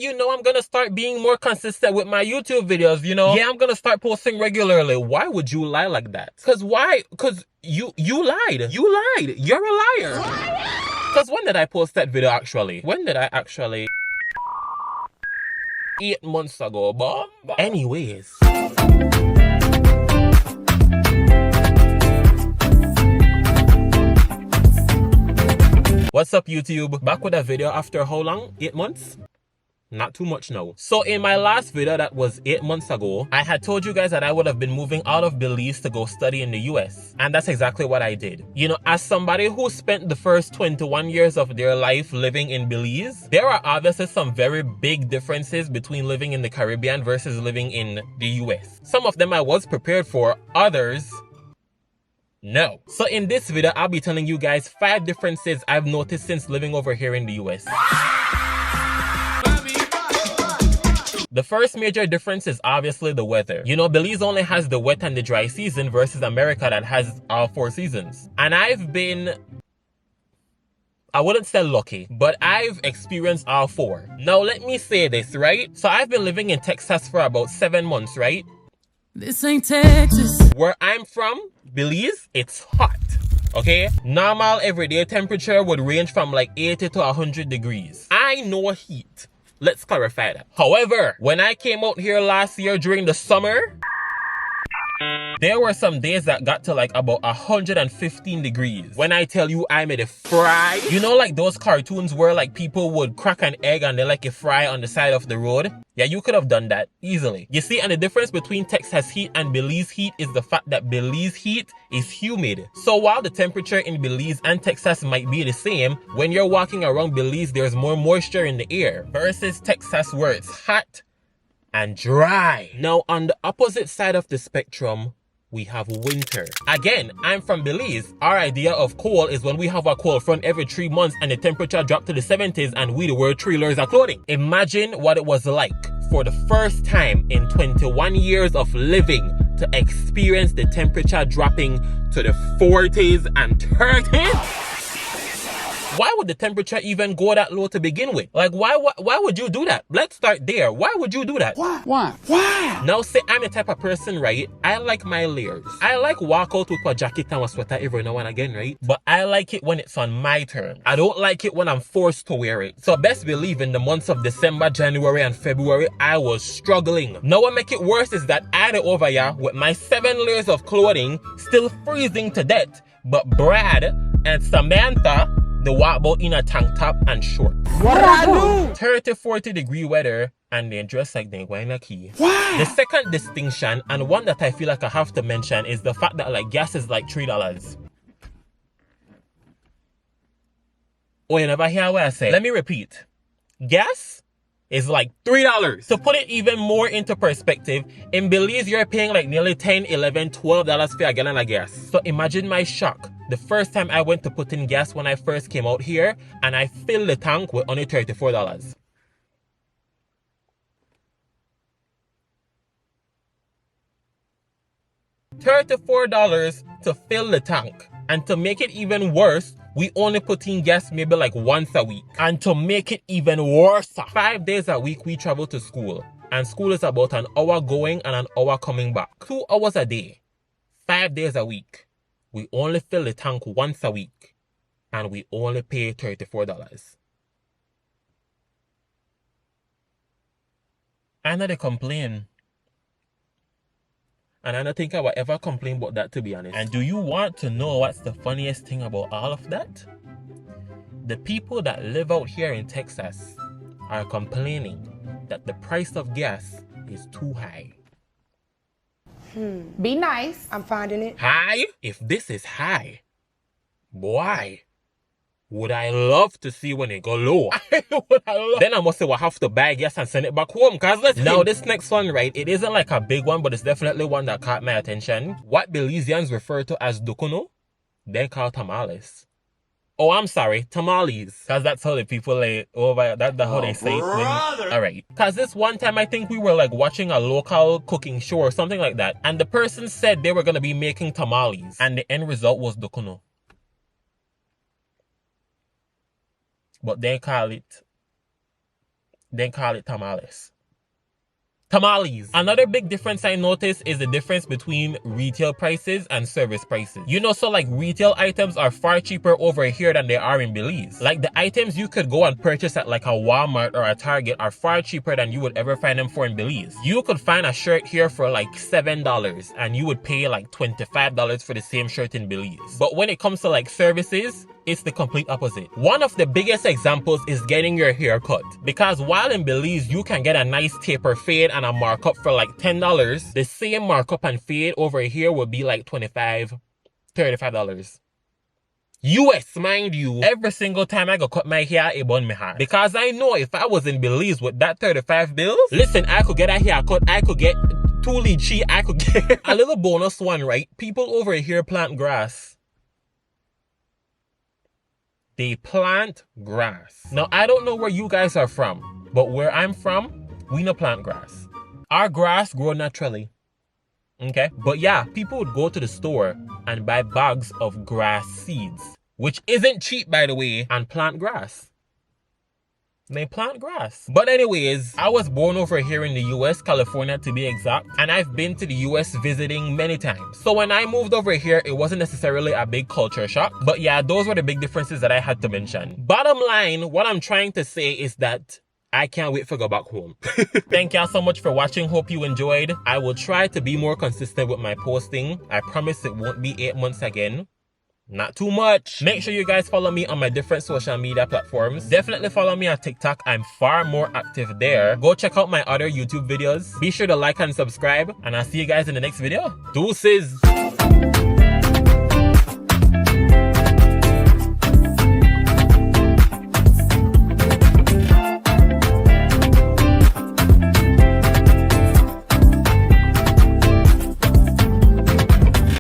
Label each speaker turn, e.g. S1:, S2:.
S1: you know, I'm gonna start being more consistent with my YouTube videos, you know? Yeah, I'm gonna start posting regularly. Why would you lie like that? Cause why? Cause you lied. You lied. You're a liar. Cause when did I post that video actually? When did I actually? 8 months ago, but anyways. What's up, YouTube? Back with a video after how long? 8 months? Not too much now. So in my last video that was 8 months ago, I had told you guys that I would have been moving out of Belize to go study in the US. And that's exactly what I did. You know, as somebody who spent the first 21 years of their life living in Belize, there are obviously some very big differences between living in the Caribbean versus living in the US. Some of them I was prepared for, others no. So in this video, I'll be telling you guys 5 differences I've noticed since living over here in the US. The first major difference is obviously the weather. You know, Belize only has the wet and the dry season versus America that has all 4 seasons. And I've been, I wouldn't say lucky, but I've experienced all 4. Now let me say this, right? So I've been living in Texas for about 7 months, right?
S2: This ain't Texas.
S1: Where I'm from, Belize, it's hot. Okay? Normal everyday temperature would range from like 80 to 100 degrees. I know heat. Let's clarify that. However, when I came out here last year during the summer, there were some days that got to like about 115 degrees. When I tell you I made a fry, you know, like those cartoons where like people would crack an egg and they like a fry on the side of the road? Yeah, you could have done that easily. You see, and the difference between Texas heat and Belize heat is the fact that Belize heat is humid. So while the temperature in Belize and Texas might be the same, when you're walking around Belize, there's more moisture in the air versus Texas where it's hot and dry. Now, on the opposite side of the spectrum, we have winter. Again, I'm from Belize. Our idea of cold is when we have a cold front every 3 months and the temperature dropped to the 70s and we wear 3 layers of clothing. Imagine what it was like for the first time in 21 years of living to experience the temperature dropping to the 40s and 30s. Why would the temperature even go that low to begin with? Like, why would you do that? Let's start there. Why would you do that? Why? Now, say I'm the type of person, right? I like my layers. I like walk out with a jacket and a sweater every now and again, right? But I like it when it's on my turn. I don't like it when I'm forced to wear it. So best believe in the months of December, January, and February, I was struggling. Now what make it worse is that I over here with my 7 layers of clothing, still freezing to death. But Brad and Samantha, they walk about in a tank top and shorts. What did I do? 30, 40 degree weather and they dress like they're going like key. Wow. The second distinction, and one that I feel like I have to mention, is the fact that like gas is like $3. Oh, you never hear what I say? Let me repeat. Gas is like $3. To put it even more into perspective, in Belize you're paying like nearly $10, $11, $12 for a gallon of gas. So imagine my shock the first time I went to put in gas when I first came out here and I filled the tank with only $34. $34 to fill the tank. And to make it even worse, we only put in gas maybe like once a week. And to make it even worse, 5 days a week we travel to school. And school is about an hour going and an hour coming back. 2 hours a day. 5 days a week. We only fill the tank once a week. And we only pay $34. I know they complain. And I don't think I will ever complain about that, to be honest. And do you want to know what's the funniest thing about all of that? The people that live out here in Texas are complaining that the price of gas is too high.
S3: Be nice. I'm finding it.
S1: High? If this is high, boy, would I love to see when it go low. Then I must say, well, I have to buy gas and send it back home. Cause listen, now this next one, right, it isn't like a big one, but it's definitely one that caught my attention. What Belizeans refer to as dukuno, they call tamales. Oh, I'm sorry, tamales. Cause that's how the people like over, that's how they say it. Alright. Cause this one time I think we were like watching a local cooking show or something like that. And the person said they were gonna be making tamales. And the end result was dukuno. But they call it then call it tamales. Tamales. Another big difference I noticed is the difference between retail prices and service prices. You know, so like retail items are far cheaper over here than they are in Belize. Like the items you could go and purchase at like a Walmart or a Target are far cheaper than you would ever find them for in Belize. You could find a shirt here for like $7 and you would pay like $25 for the same shirt in Belize. But when it comes to like services, it's the complete opposite. One of the biggest examples is getting your hair cut. Because while in Belize, you can get a nice taper fade and a markup for like $10, the same markup and fade over here would be like $25, $35. US, mind you, every single time I go cut my hair, it burn me hard. Because I know if I was in Belize with that 35 bills, listen, I could get a haircut, I could get 2 lychee, I could get a little bonus one, right? People over here plant grass. They plant grass. Now, I don't know where you guys are from, but where I'm from, we no plant grass. Our grass grow naturally. Okay? But yeah, people would go to the store and buy bags of grass seeds, which isn't cheap, by the way, and plant grass. They plant grass. But anyways, I was born over here in the US, California to be exact, and I've been to the US visiting many times. So when I moved over here, it wasn't necessarily a big culture shock. But yeah, those were the big differences that I had to mention. Bottom line, what I'm trying to say is that I can't wait to go back home. Thank y'all so much for watching. Hope you enjoyed. I will try to be more consistent with my posting. I promise it won't be 8 months again. Not too much. Make sure you guys follow me on my different social media platforms. Definitely follow me on TikTok. I'm far more active there. Go check out my other YouTube videos. Be sure to like and subscribe. And I'll see you guys in the next video. Deuces.